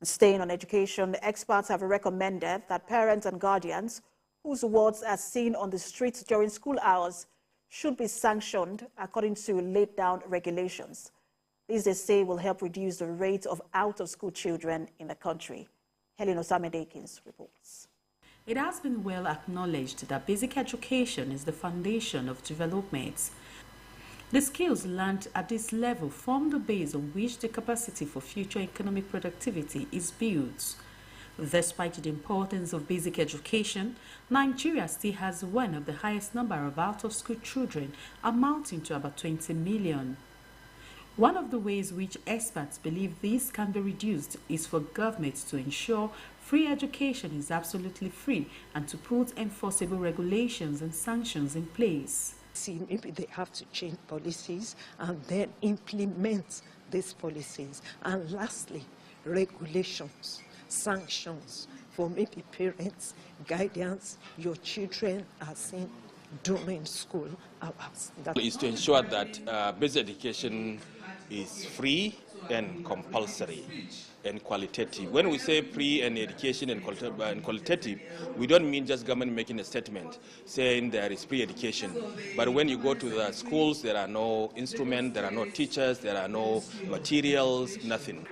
Staying on education, the experts have recommended that parents and guardians whose wards are seen on the streets during school hours should be sanctioned according to laid-down regulations. This, they say, will help reduce the rate of out-of-school children in the country. Helen Osamedekins reports. It has been well acknowledged that basic education is the foundation of development. The skills learned at this level form the base on which the capacity for future economic productivity is built. Despite the importance of basic education, Nigeria still has one of the highest number of out-of-school children, amounting to about 20 million. One of the ways which experts believe this can be reduced is for governments to ensure free education is absolutely free and to put enforceable regulations and sanctions in place. See, maybe they have to change policies and then implement these policies. And lastly, regulations, sanctions for maybe parents, guidance, your children are seen during school hours. Is to ensure that basic education is free and compulsory and qualitative. When we say free and education and qualitative, we don't mean just government making a statement saying there is free education. But when you go to the schools, there are no instruments, there are no teachers, there are no materials, nothing.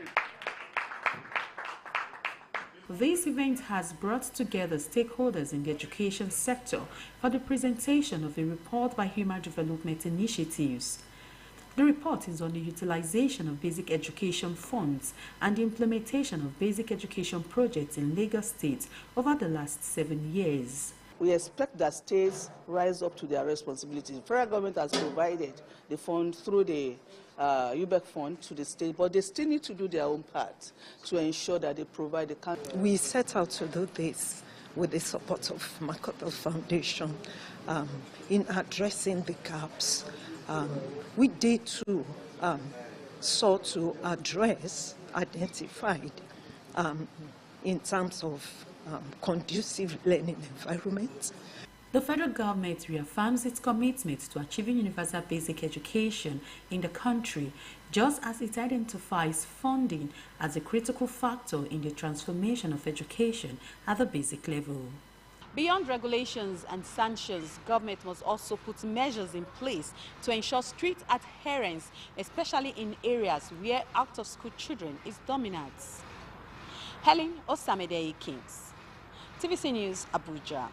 This event has brought together stakeholders in the education sector for the presentation of a report by Human Development Initiatives. The report is on the utilization of basic education funds and the implementation of basic education projects in Lagos State over the last 7 years. We expect that states rise up to their responsibilities. The federal government has provided the fund through the UBEC fund to the state, but they still need to do their own part to ensure that they provide the country. We set out to do this with the support of Makoto Foundation in addressing the gaps. We did too sought to address, identified in terms of conducive learning environments. The federal government reaffirms its commitment to achieving universal basic education in the country, just as it identifies funding as a critical factor in the transformation of education at the basic level. Beyond regulations and sanctions, government must also put measures in place to ensure strict adherence, especially in areas where out-of-school children is dominant. Helen Osamedekins, TVC News, Abuja.